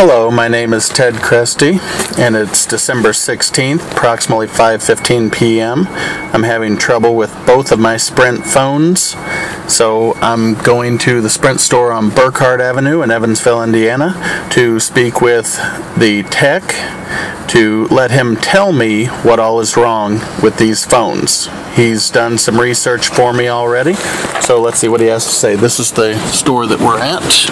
Hello, my name is Ted Chreste, and it's December 16th, approximately 5:15 p.m. I'm having trouble with both of my Sprint phones, so I'm going to the Sprint store on Burkhardt Avenue in Evansville, Indiana, to speak with the tech to let him tell me what all is wrong with these phones. He's done some research for me already, so let's see what he has to say. This is the store that we're at.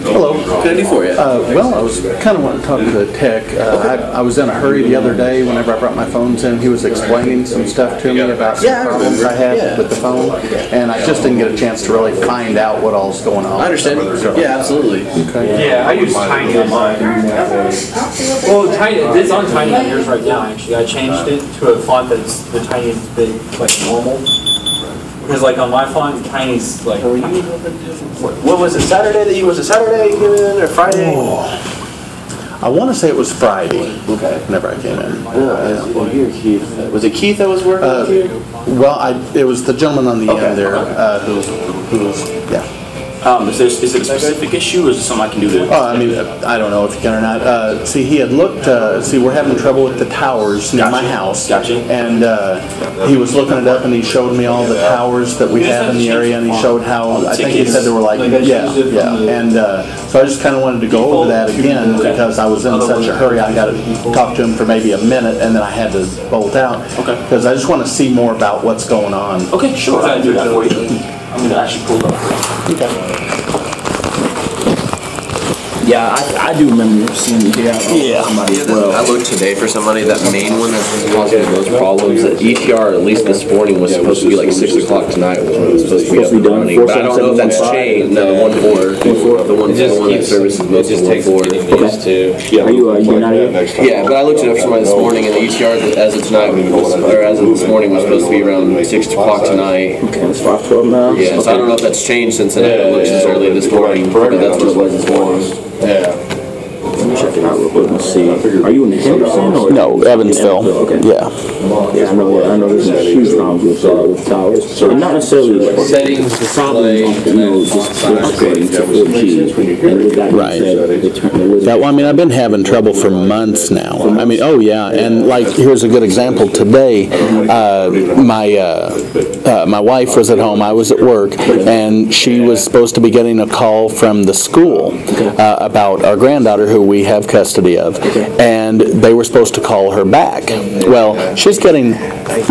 Hello, what can I do for you? Well, I was kind of wanting to talk to the tech. I was in a hurry the other day whenever I brought my phones in. He was explaining some stuff to me about some problems I had with the phone, and I just didn't get a chance to really find out what all's going on. I understand. Yeah, absolutely. Okay. Yeah, I use Tiny on mine. Well, Tiny, it's on Tiny on yours right now, actually. I changed it to a font that's the tiniest bit, like normal. Because like on my font, Tiny's like... What was it, Saturday that you, was it Saturday you came in, or Friday? Oh, I want to say it was Friday. Okay. Whenever I came in. Well, here, Keith. Was it Keith that was working with you? Well, it was the gentleman on the end there who was, yeah. Is it a specific issue, or is it something I can do to... Oh, I mean, I don't know if you can or not. See, he had looked, we're having trouble with the towers near my house. Gotcha. And he was looking it up, and he showed me all the towers that we have in the area, and he showed how, I think he said there were like, yeah. And so I just kind of wanted to go over that again, because I was in such a hurry. I got to talk to him for maybe a minute, and then I had to bolt out. Okay. Because I just want to see more about what's going on. Okay, sure, I can do that for you. I'm going to actually pull it up. Okay. Yeah, I do remember seeing you here. Somebody as well. I looked today for somebody, that main one that's causing those problems. The ETR, at least this morning, was supposed to be like 6 o'clock tonight when it was supposed to be up and running. But I don't know if that's changed. No, the 1-4. The one that services most of the 1-4. Are you not here? Yeah, but I looked it up for somebody this morning, and the ETR as of tonight, or as of this morning, was supposed to be around 6 o'clock tonight. Okay, it's 5:12 now. Yeah, so I don't know if that's changed since I looked since early this morning, but that's what it was this morning. Yeah. Let me check it out real quick and see. Are you in Henderson or? No, Evansville. Okay. Yeah. Yeah, I know there's a huge problem with towers. And not necessarily Settings, the problem is, just upgrading to 4G. And with that being said, That, well, I mean, I've been having trouble for months now. I mean, oh yeah, and like, here's a good example. Today, my wife was at home, I was at work, and she was supposed to be getting a call from the school about our granddaughter who we have custody of, and they were supposed to call her back. Well, she's getting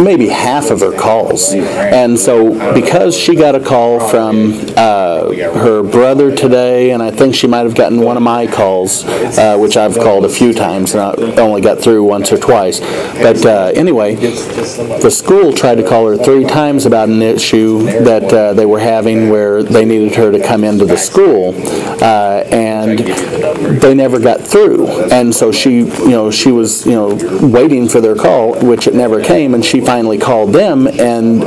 maybe half of her calls, and so because she got a call from her brother today, and I think she might have gotten one of my calls, which I've called a few times, and I only got through once or twice. But anyway, the school tried to call her 3 times about an issue that they were having where they needed her to come into the school, and they never got through. And so she was, waiting for their call, which it never came, and she finally called them, and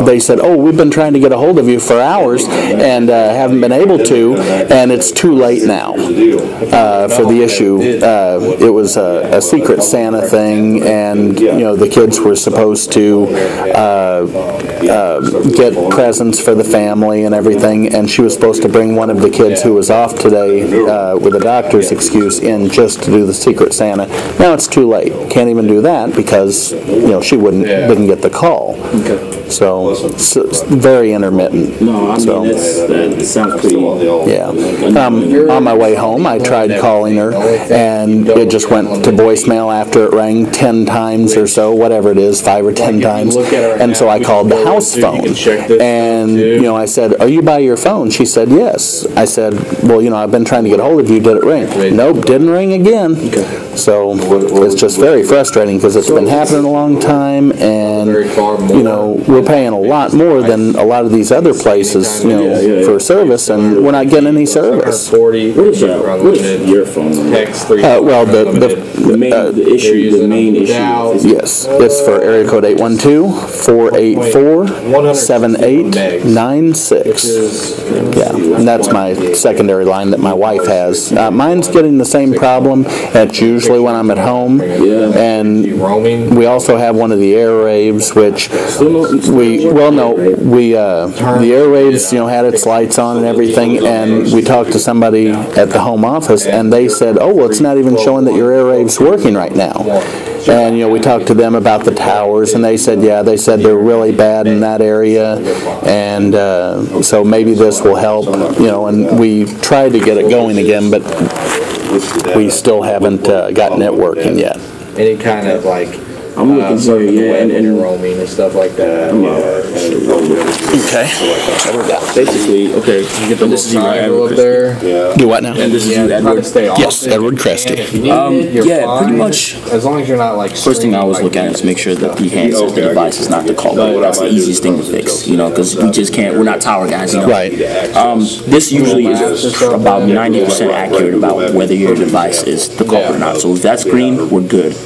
they said, "Oh, we've been trying to get a hold of you for hours and haven't been able to, and it's too late now for the issue." It was a secret Santa thing, and the kids were supposed to get presents for the family and everything, and she was supposed to bring one of the kids who was off today with a doctor's excuse in just to do the secret Santa. Now it's too late. Can't even do that because she didn't get the call. Okay. So it's very intermittent. No, I mean, that sounds pretty... Yeah. On my way home, I tried calling her, and it just went to voicemail after it rang 10 times or so, whatever it is, 5 or 10 times. And so I called the house phone, and I said, "Are you by your phone?" She said, "Yes." I said, "Well, I've been trying to get a hold of you. Did it ring?" Nope, didn't ring again. So it's just very frustrating because it's been happening a long time, and we're paying a lot more than a lot of these other places, you know, for service, and we're not getting any service. 40. What is your phone number? Text 3. Well, The main issue is yes, it's for area code 812-484-7896. Yeah, and that's my secondary line that my wife has. Mine's getting the same problem. That's usually when I'm at home. And we also have one of the air raves, which the air raves, you know, had its lights on and everything, and we talked to somebody at the home office, and they said, oh, well, it's not even showing that your air rave's working right now. And, you know, we talked to them about the towers, and they said, yeah, they said they're really bad in that area, and so maybe this will help, you know, and we tried to get it going again, but we still haven't gotten it working yet. Any kind of like I'm looking for and roaming and stuff like that. Okay. Basically, okay. You get the this is you, right? triangle up there. Do what now? And this is you, Try to Edward. stay off Yes, it. Edward Chreste. And if you need it, you're Yeah, fine. pretty much. As long as you're not like. First thing I always look at is make sure that the handset, the device is not the culprit. That's the easiest thing to fix, you know, because we just can't, we're not tower guys, you know. Right. This usually is about 90% accurate about whether your device is the culprit or not. So if that's green, we're good.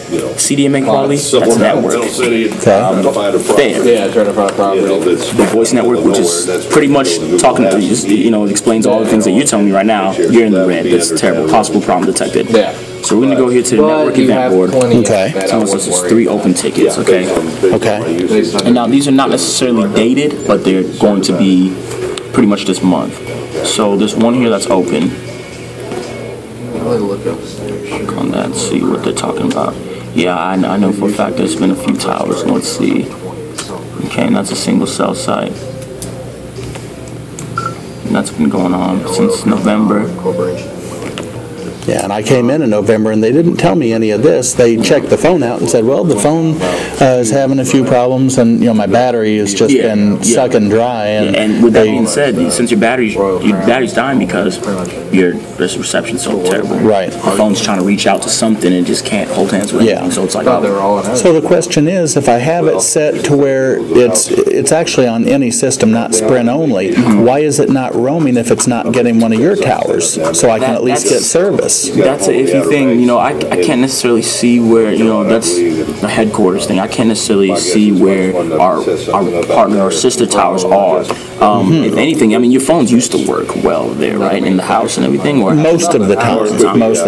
CDMA quality, that's network. Okay. Fan. Yeah, trying to find property. The voice network, which is pretty much talking to you, you know, it explains all the things that you're telling me right now. You're in the red. That's terrible. Possible problem detected. Yeah. So we're going to go here to the network event board. Okay. Tell us this is 3 open tickets, okay? Okay. And now these are not necessarily dated, but they're going to be pretty much this month. So there's one here that's open. Click on that, see what they're talking about. Yeah, I know for a fact there's been a few towers. Let's see. Okay, and that's a single cell site. And that's been going on since November. Yeah, and I came in November, and they didn't tell me any of this. They checked the phone out and said, well, the phone is having a few problems, and, you know, my battery has just been sucking dry. And with that being said, since your battery's dying because your reception's so terrible. Right. The phone's trying to reach out to something and just can't hold hands with anything. So it's like, So the question is, if I have it set to where it's actually on any system, not Sprint only, why is it not roaming if it's not getting one of your towers, so I can at least get service? That's an iffy thing, you know. I can't necessarily see where, you know, that's the headquarters thing. I can't necessarily see where our partner or sister towers are. If anything, I mean, your phones used to work well there, right, in the house and everything. Or Most of the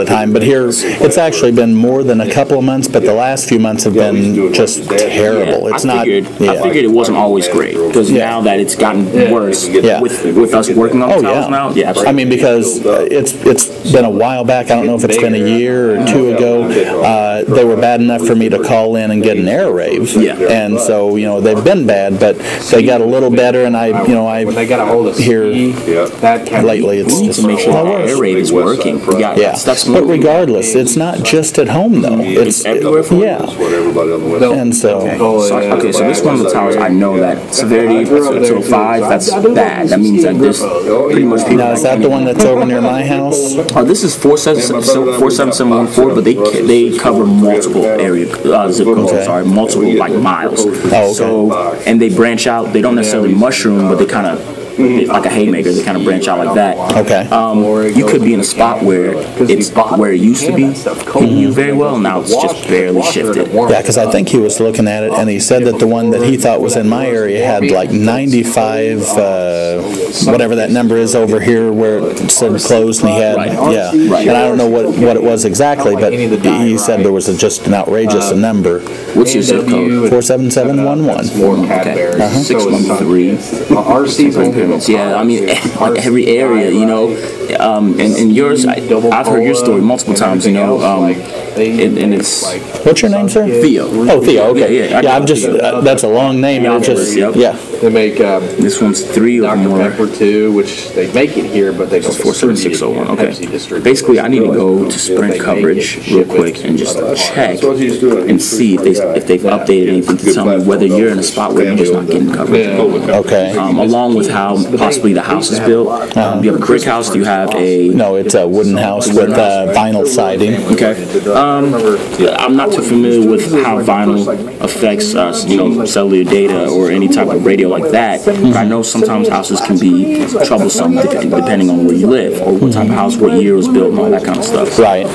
time. But here, it's actually been more than a couple of months, but the last few months have been just terrible. It's I figured it wasn't always great, because now that it's gotten worse with us working on the towers now, absolutely. I mean, because it's been a while back. I don't know if it's been a year or two ago. They were bad enough for me to call in and get an air rave. And so, you know, they've been bad, but they got a little better, and I hear lately it's just to make sure that air rave is working. That's but regardless, it's not just at home though. It's everywhere. And so okay, so this one of the towers, I know that severity to 5, that's bad. That means that there's pretty much people. Now, is that the one that's over near my house? This is 47714, but they cover multiple zip codes. Sorry, multiple like miles. So and they branch out. They don't necessarily mushroom, but they kind of like a haymaker. They kind of branch out like that. Okay. You could be in a spot where it's where it used to be hitting you very well. Now it's just barely shifted. Yeah, because I think he was looking at it, and he said that the one that he thought was in my area had like 95, whatever that number is over here where it said closed, and he had, and I don't know what it was exactly, but he said there was just an outrageous number. What's your zip code? 47711. Okay. 613. Yeah, I mean, like every area, you know, and yours, I've heard your story multiple times, you know, and it's... What's your name, sir? Theo. Oh, Theo, okay. Yeah, I'm just, that's a long name. They make, this one's 3 or more. Pepper 2, which they make it here, but they don't. 47601, okay. Basically, I need to go to Sprint coverage real quick and just check and see if they've updated anything to tell me whether you're in a spot where you're just not getting coverage. Okay. Along with how possibly the house is built. Do you have a brick house? Do you have a... No, it's a wooden house with vinyl siding. Okay. I'm not too familiar with how vinyl affects us, cellular data or any type of radio like that. But I know sometimes houses can be troublesome depending on where you live or what type of house, what year it was built, and all that kind of stuff. Right.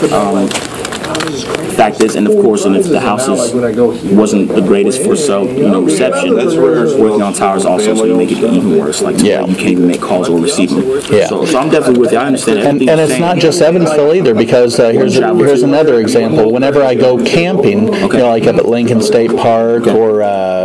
Fact is, and of course, and if the house wasn't the greatest for cell, reception, working on towers also, so you make it even worse. Like you can't even make calls or receive them. Yeah. So I'm definitely with you. I understand everything. And it's not just Evansville either, because here's another example. Whenever I go camping, like up at Lincoln State Park, or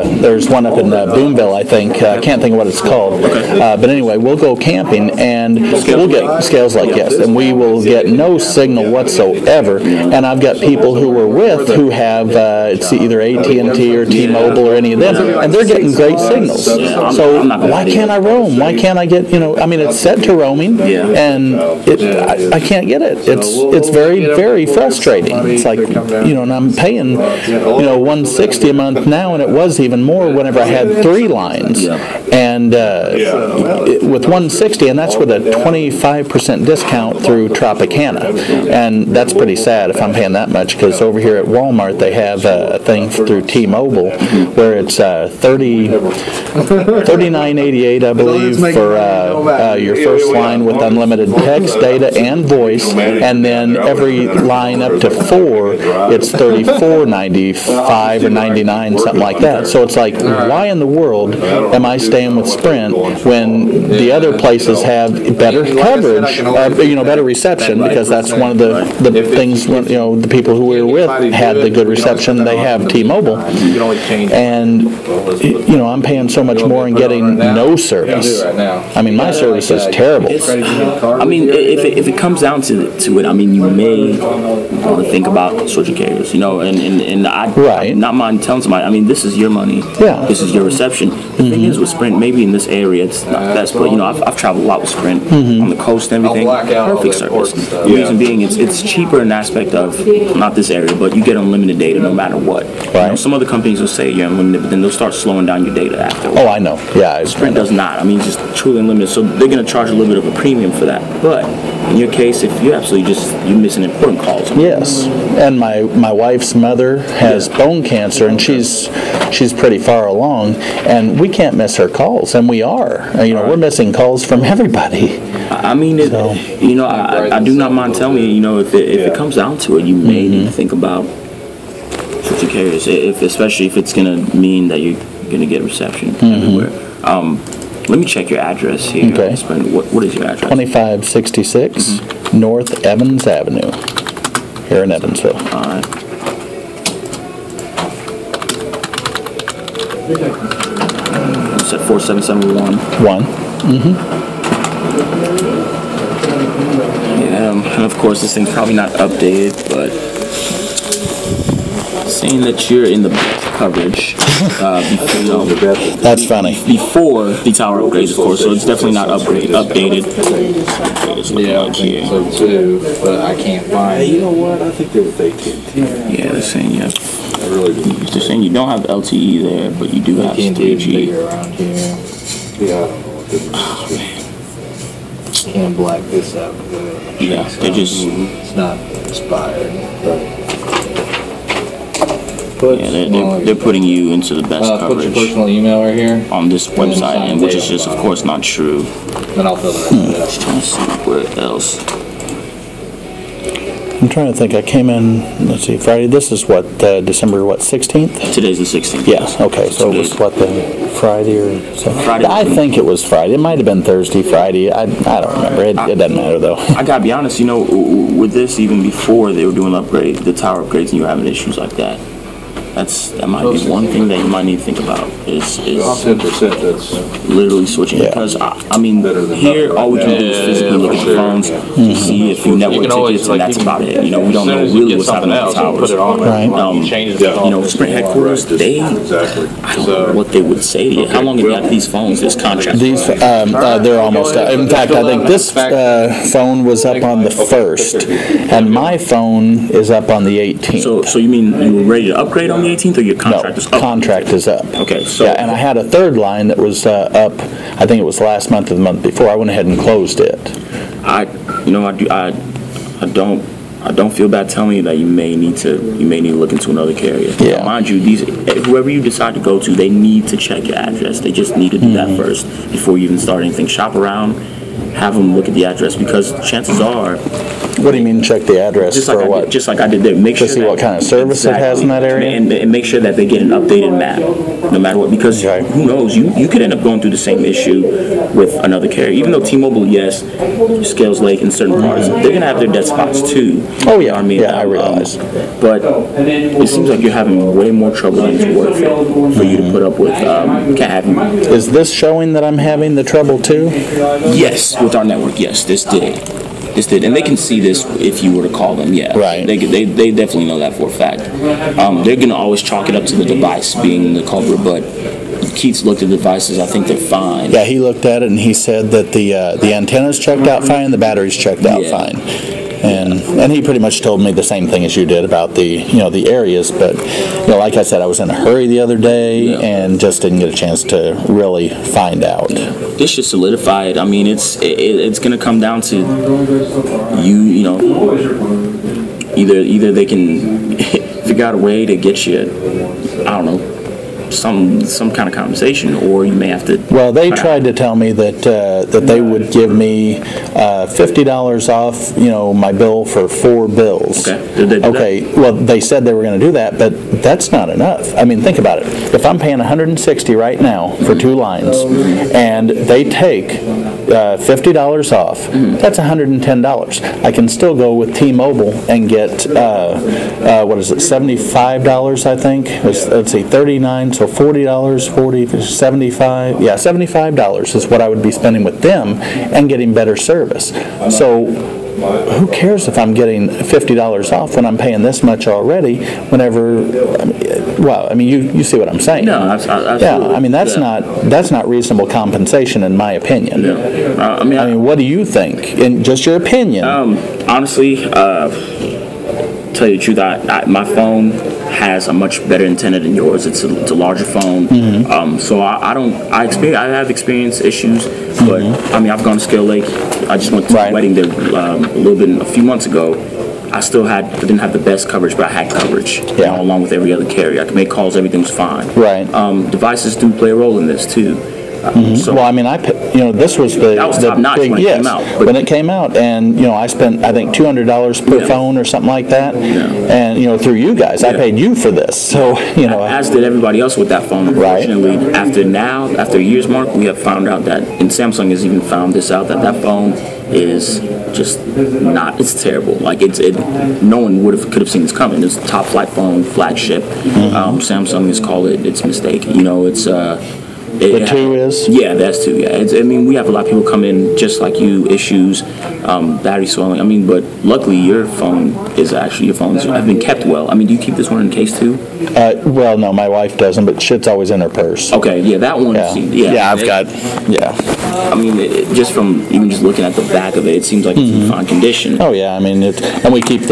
there's one up in Boonville, I think. I can't think of what it's called. But anyway, we'll go camping, and we'll get scales like yes, and we will get no signal whatsoever. And I've got people who we're with who have it's either AT&T or T-Mobile or any of them, and they're getting great signals. So why can't I roam? Why can't I get, it's set to roaming, and I can't get it. It's very, very frustrating. It's like, and I'm paying, $160 a month now, and it was even more whenever I had 3 lines. And with $160, and that's with a 25% discount through Tropicana. And that's pretty sad if I'm paying that much, because over here at Walmart they have a thing through T-Mobile where it's $39.88, I believe, for your first line with unlimited text, data, and voice, and then every line up to 4, it's $34.95 or $99, something like that. So it's like, why in the world am I staying with Sprint when the other places have better coverage, better reception? Because that's one of the things, the people who we were with had the good reception. They have T-Mobile, and I'm paying so much more and getting no service. I mean, my service is terrible. I mean, if it comes down to it, you may want to think about switching carriers, and I not mind telling somebody, I mean, this is your money, this is your reception. The thing is with Sprint, maybe in this area it's not the best, but I've traveled a lot with Sprint on the coast and everything. Perfect service. The reason being, it's cheaper in the aspect of not this area, but you get unlimited data no matter what. Some other companies will say you're unlimited, but then they'll start slowing down your data after. Oh, I know. Yeah, Sprint does not. I mean, it's just truly unlimited. So they're going to charge a little bit of a premium for that. But in your case, if you're you're missing important calls. Yes, and my wife's mother has bone cancer, and she's pretty far along, and we can't miss her calls, and we are. We're missing calls from everybody. I mean, I do not mind telling you, if it comes down to it, you may need to think about switching carriers, especially if it's going to mean that you're going to get reception everywhere. Let me check your address here. Okay. What is your address? 2566 North Evans Avenue, here in Evansville. All right. It's at 4771. Yeah, and of course this thing's probably not updated, but saying that you're in the best coverage That's funny. Before the tower upgrades, of course, so it's definitely not updated. Yeah, I think so too, but I can't find. You know what? I think they're with AT&T. Yeah, they're saying I really do. They're saying you don't have LTE there, but you do have 3G. Around here. Yeah, I don't know what this is. Can't black this out. Yeah, they just. It's not expired. They're putting you into the best Put coverage your personal email right here. on this website, and which is just, of course, not true. Then I'll fill the rest of it out. Just trying to see where else. I'm trying to think. I came in, let's see, Friday. This is what, December, 16th? Today's the 16th. Yes, okay. So it was the Friday or something? Friday. I think it was Friday. It might have been Thursday, Friday. I don't remember. It doesn't matter, though. I gotta be honest, with this, even before they were doing the tower upgrades, and you were having issues like that. That might be one thing that you might need to think about is 10%. That's literally switching, because I mean, here all we can do is physically look at the phones to see a few network tickets, and that's about it. We don't know really what's happening on the towers. Sprint headquarters, I don't know what they would say to you. How long have you had these phones, this contract? These, they're almost, in fact, I think this phone was up on the 1st, and my phone is up on the 18th. So you mean you were ready to upgrade on the 18th, or your contract is up? Contract is up. Okay, so yeah, and I had a third line that was up. I think it was last month or the month before. I went ahead and closed it. I don't I don't feel bad telling you that you may need to look into another carrier. Yeah. Now, mind you, whoever you decide to go to, they need to check your address. They just need to do that first before you even start anything. Shop around, have them look at the address, because chances are. What do you mean check the address for what? Just like I did there. Make sure to see what kind of service it has in that area? And make sure that they get an updated map, no matter what, because who knows, you could end up going through the same issue with another carrier. Even though T-Mobile, yes, Scales Lake in certain parts, they're going to have their dead spots too. Oh, yeah. You know what I mean? Yeah, I realize. But it seems like you're having way more trouble than it's worth it for you to put up with. Can't have you. Is this showing that I'm having the trouble too? Yes, with our network, yes, this did. And they can see this if you were to call them, yeah. Right. They definitely know that for a fact. They're going to always chalk it up to the device being the culprit, but Keith's looked at the devices, I think they're fine. Yeah, he looked at it and he said that the antenna's checked out fine, the battery's checked out fine. And he pretty much told me the same thing as you did about the areas, but like I said, I was in a hurry the other day and just didn't get a chance to really find out. This should solidify it. I mean, it's going to come down to either they can figure out a way to get you, I don't know, some kind of compensation, or you may have to. Well, they tried to tell me that they would give me $50 off, my bill for 4 bills. Okay. Did they do that? Well, they said they were going to do that, but that's not enough. I mean, think about it. If I'm paying $160 right now for 2 lines, and they take $50 off, that's $110. I can still go with T-Mobile and get $75, I think. Let's see, 39. So $40, 75, yeah, $75 is what I would be spending with them and getting better service. So who cares if I'm getting $50 off when I'm paying this much already? You see what I'm saying? No, absolutely. Yeah, I mean that's not reasonable compensation in my opinion. No. I mean, what do you think? In just your opinion? Honestly, tell you the truth, my phone has a much better antenna than yours. It's a larger phone, so I have experienced issues, but I mean I've gone to Scale Lake. I just went to a wedding there a few months ago. I didn't have the best coverage, but I had coverage, along with every other carrier. I could make calls, everything was fine. Right. Devices do play a role in this too. So, well, I mean, this was the top notch big, when it came out. When it came out, and I spent I think $200 per phone or something like that, and through you guys, I paid you for this, so as did everybody else with that phone. Unfortunately, after a year's mark, we have found out that, and Samsung has even found this out, that phone is just not. It's terrible. Like no one could have seen this coming. It's a top flight phone, flagship. Samsung has called it its mistake. It's. The 2 is? Yeah, that's 2, yeah. We have a lot of people come in just like you, issues, battery swelling. But luckily your phones have been kept well. Do you keep this one in case too? Well, no, my wife doesn't, but shit's always in her purse. Okay, yeah, that one. I've got. Just from even just looking at the back of it seems like it's in fine condition. Oh, yeah, and we keep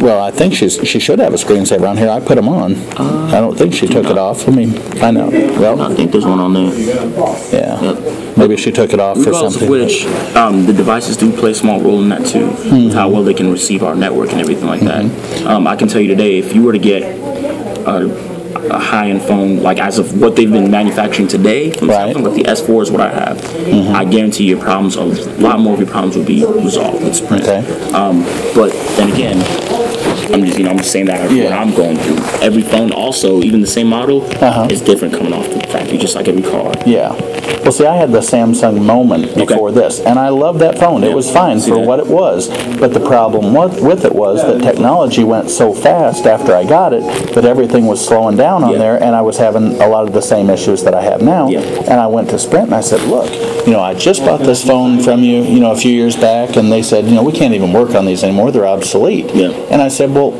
I think she should have a screensaver on here. I put them on. I don't think she took it off. Let me find out. Well, I think there's one on there. Yeah. Maybe she took it off for something. Which, the devices do play a small role in that too, with how well they can receive our network and everything like that. I can tell you today, if you were to get a high-end phone, like as of what they've been manufacturing today, from Samsung, like the S4 is what I have, I guarantee a lot more of your problems will be resolved with Sprint. Okay. But then again, I'm just saying that what I'm going through. Every phone also, even the same model, is different coming off the factory, just like every car. Yeah. Well, see, I had the Samsung Moment before this, and I loved that phone. It was fine for what it was, but the problem with it was that technology went so fast after I got it that everything was slowing down on there, and I was having a lot of the same issues that I have now. And I went to Sprint and I said, look, I just bought this phone from you, a few years back, and they said, we can't even work on these anymore. They're obsolete. And I said, well,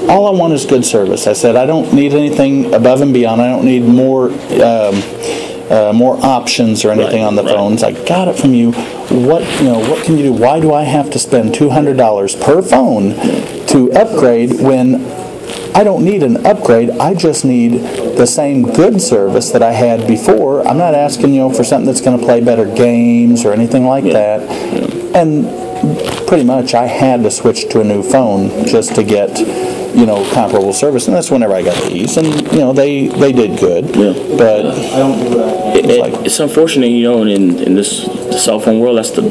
all I want is good service. I said, I don't need anything above and beyond. I don't need more options or anything on the phones. I got it from you. What can you do? Why do I have to spend $200 per phone to upgrade when I don't need an upgrade? I just need the same good service that I had before. I'm not asking for something that's going to play better games or anything like that. And pretty much I had to switch to a new phone just to get, comparable service, and that's whenever I got these, and they did good, but it's unfortunate, in this the cell phone world, that's the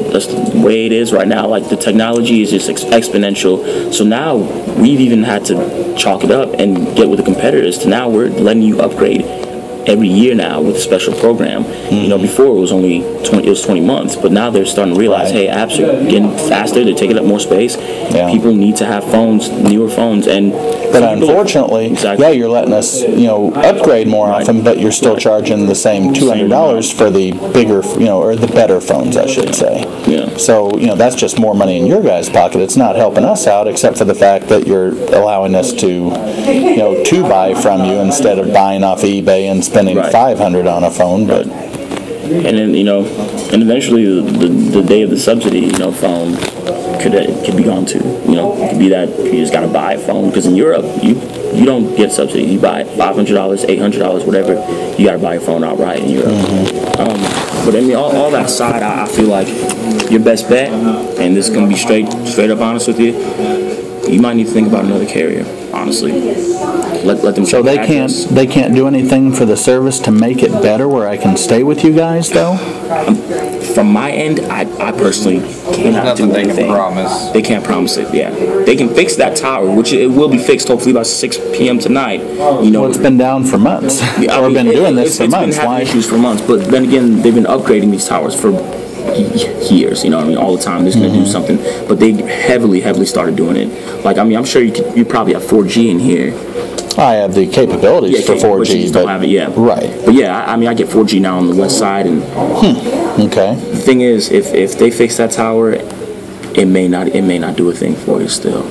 way it is right now. Like the technology is just exponential. So now we've even had to chalk it up and get with the competitors. To now we're letting you upgrade every year now with a special program. Before it was only 20 months, but now they're starting to realize, hey, apps are getting faster, they're taking up more space. People need to have phones, newer phones, but unfortunately, you're letting us, upgrade more often, but you're still charging the same $200 for the bigger, or the better phones, I should say. So, that's just more money in your guys' pocket. It's not helping us out, except for the fact that you're allowing us to, to buy from you instead of buying off eBay and spending $500 on a phone, but. And then, and eventually the day of the subsidy, phone could be gone too. It could be that you just got to buy a phone, because in Europe, you don't get subsidy. You buy $500, $800, whatever, you got to buy a phone outright in Europe. But I mean, all that aside, I feel like your best bet, and this is going to be straight up honest with you, you might need to think about another carrier, honestly. Let them. So they can't do anything for the service to make it better where I can stay with you guys, though? From my end, I personally cannot do anything. They can promise. They can't promise it. Yeah, they can fix that tower, which it will be fixed hopefully by 6 p.m. tonight. Well, it's been down for months, or been doing this for months. It's been having issues for months, but then again, they've been upgrading these towers for years, all the time. They're going to do something, but they heavily started doing it. Like, I'm sure you probably have 4G in here. I have the capabilities for 4G, but you just don't have it yet. Right. But yeah, I get 4G now on the west side, and okay. The thing is, if they fix that tower, it may not do a thing for you still.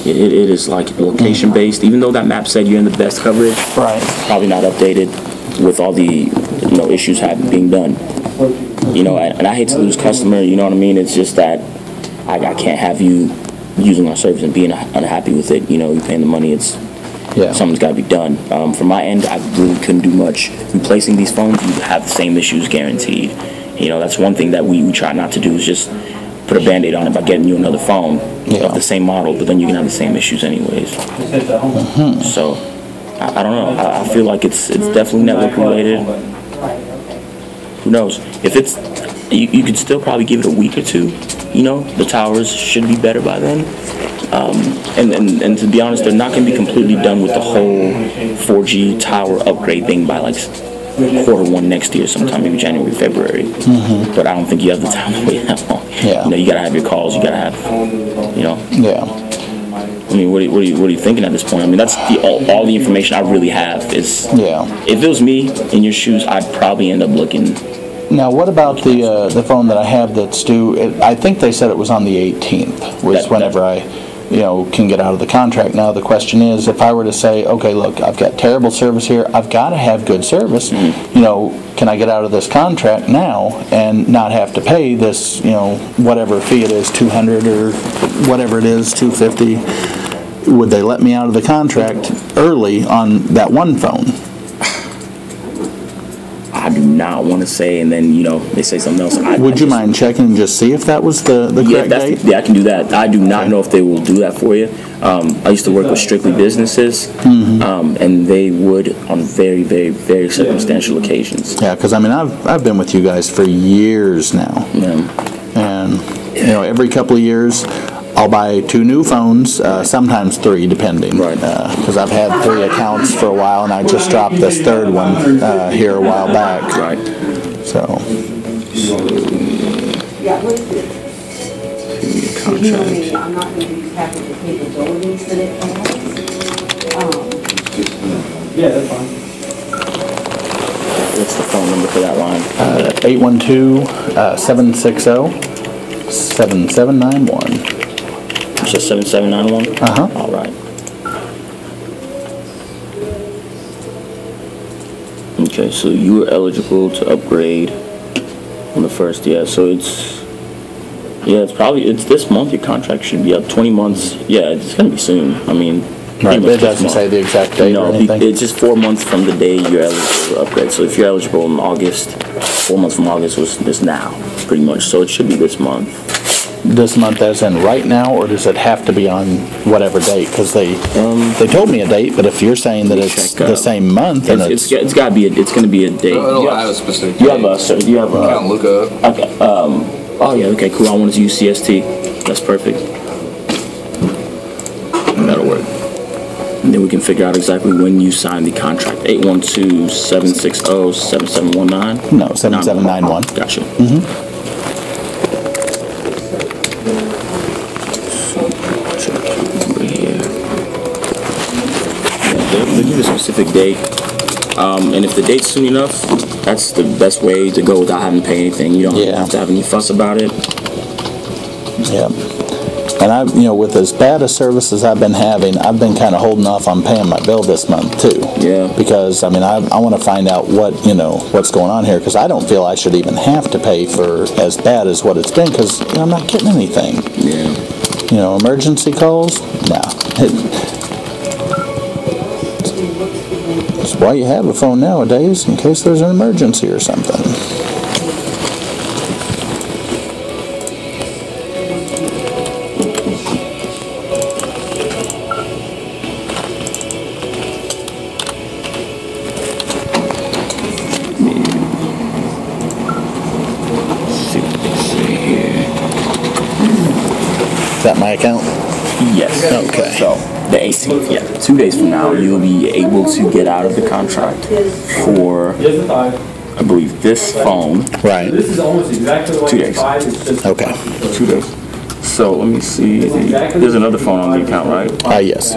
It is like location based, even though that map said you're in the best coverage. Right. Probably not updated with all the issues being done. And I hate to lose customer. You know what I mean? It's just that I can't have you using our service and being unhappy with it. You're paying the money. Something's got to be done. From my end, I really couldn't do much. Replacing these phones, you have the same issues guaranteed. That's one thing that we try not to do, is just put a Band-Aid on it by getting you another phone of the same model, but then you can have the same issues anyways. So, I don't know. I feel like it's definitely network related. Who knows? If it's, you could still probably give it a week or two. The towers should be better by then. And to be honest, they're not going to be completely done with the whole 4G tower upgrade thing by like Q1 next year, sometime maybe January, February. But I don't think you have the time to wait that long. You got to have your calls. You got to have, Yeah. I mean, what are you thinking at this point? I mean, that's all the information I really have is. If it was me in your shoes, I'd probably end up looking. Now, what about the phone that I have that's due? I think they said it was on the 18th. Whenever I can get out of the contract. Now the question is, if I were to say, okay, look, I've got terrible service here, I've got to have good service, can I get out of this contract now and not have to pay this, whatever fee it is, $200 or whatever it is, $250? Would they let me out of the contract early on that one phone? I do not want to say, and then they say something else. Would you mind checking and just see if that was the correct date? Yeah, I can do that. I do not know if they will do that for you. I used to work with strictly businesses, and they would on very, very, very circumstantial occasions. Yeah, because I've been with you guys for years now, and every couple of years I'll buy 2 new phones, sometimes 3, depending. Right. Because I've had 3 accounts for a while, and I just dropped this 3rd one here a while back. Right. So. Contract. I'm not going to use half of the capabilities that it has. Yeah, that's fine. What's the phone number for that line? 812-760-7791. So 7791? All right. Okay, so you were eligible to upgrade on the 1st, so it's this month. Your contract should be up 20 months. Yeah, it's going to be soon. I mean, right, but it doesn't say the exact date or anything? It's just 4 months from the day you're eligible to upgrade. So if you're eligible in August, 4 months from August was this now, pretty much. So it should be this month. this month as in right now, or does it have to be on whatever date? Because they told me a date, but if you're saying that it's check, the same month, then it's got to be. It's going to be a date. I don't have a specific. You have a. So do you have a? Can't look up. Okay. Oh yeah. Okay. Cool. I wanted to use CST. That's perfect. That'll work. And then we can figure out exactly when you signed the contract. 812-760-7719. no 7791. Gotcha. They'll give you a specific date, and if the date's soon enough, that's the best way to go without having to pay anything. You don't have to have any fuss about it. Yeah. And with as bad a service as I've been having, I've been kind of holding off on paying my bill this month too. Yeah. Because I want to find out what's going on here, because I don't feel I should even have to pay for as bad as what it's been, because I'm not getting anything. Yeah. Emergency calls? Nah. That's why you have a phone nowadays, in case there's an emergency or something. Is that my account? Yes. Okay. So the 18th, yeah, 2 days from now, you'll be able to get out of the contract for, I believe, this phone. Right. This is almost exactly the way 2 days. Okay. 2 days. So let me see. There's another phone on the account, right? Yes.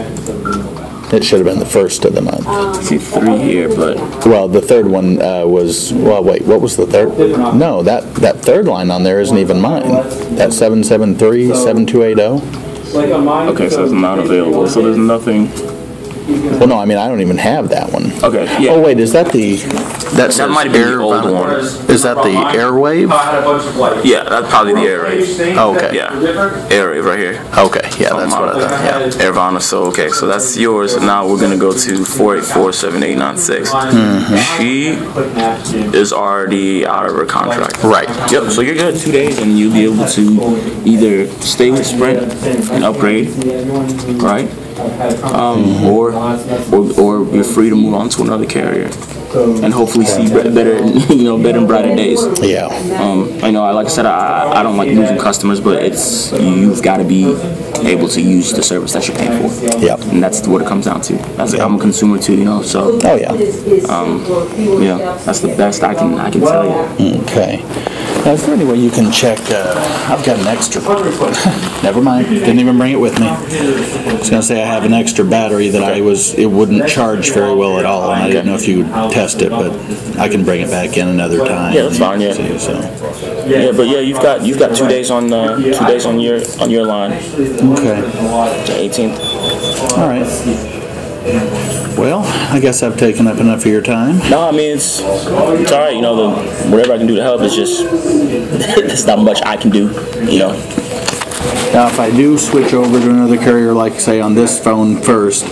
It should have been the first of the month. I see 3 here, but Well, the third one was, wait, what was the third? No, that third line on there isn't even mine. That 773-7280. Like on mine. okay, so it's not available. So there's nothing. Well, no, I don't even have that one. Okay, yeah. Oh, wait, is that the... That might have been the old one. Is that the Airwave? I had a bunch of like. Yeah, that's probably the Airwave. Oh, okay. Yeah, Airwave right here. Okay, yeah, that's what I thought, yeah. Airvana. So okay, so that's yours. Now we're gonna go to 484-7896. She is already out of her contract. Right. Yep. So you're good. 2 days, and you'll be able to either stay with Sprint and upgrade, right? Or you're free to move on to another carrier, and hopefully see better, better and brighter days. Yeah. Like I said, I don't like losing customers, but you've got to be able to use the service that you're paying for. Yep. And that's what it comes down to. I'm a consumer too, so. Oh, yeah. Yeah, that's the best I can tell you. Okay. Now, is there any way you can check, I've got an extra, never mind, didn't even bring it with me. I was going to say I have an extra battery that it wouldn't charge very well at all, and I didn't know if you would test it, but I can bring it back in another time. Yeah, that's fine, yeah. See, so. Yeah, but yeah, you've got 2 days on 2 days on your line. Okay. The 18th. All right. Well, I guess I've taken up enough of your time. No, I mean it's all right. Whatever I can do to help is just there's not much I can do. Now, if I do switch over to another carrier, like say on this phone first,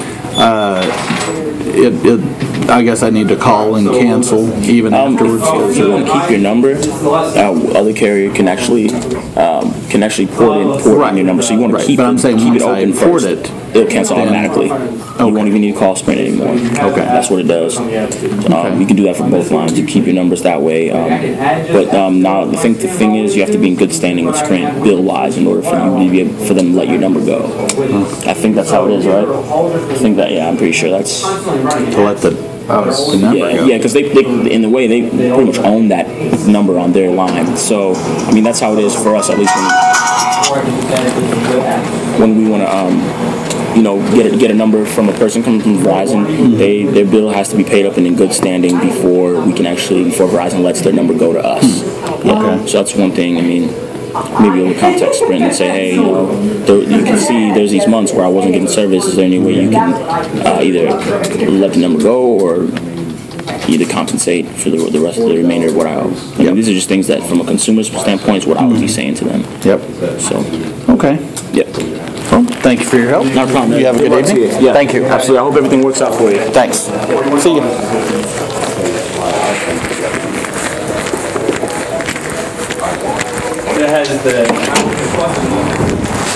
I guess I need to call and cancel even afterwards. If you want to keep your number, other carrier can actually port in your number. So you want to keep it open first. It'll cancel automatically. You won't even need to call Sprint anymore. Okay, that's what it does. You can do that for both lines. You keep your numbers that way. But now the thing is, you have to be in good standing with Sprint bill-wise in order for them to let your number go. I think that's how it is, right? I think that. Yeah, I'm pretty sure that's To let the number go. Yeah, because they in a way they pretty much own that number on their line. So I mean that's how it is for us, at least when we want to get a number from a person coming from Verizon. Their bill has to be paid up and in good standing before Verizon lets their number go to us. Okay. So that's one thing. I mean, maybe you'll contact Sprint and say, hey, you can see there's these months where I wasn't getting service. Is there any way you can either let the number go or either compensate for the rest of the remainder of what I owe? I mean, these are just things that, from a consumer's standpoint, is what I would be saying to them. Yep. So. Okay. Yep. Well, thank you for your help. Not a problem. You have a good evening. Yeah. Thank you. Absolutely. I hope everything works out for you. Thanks. See you. has the Apple Plus.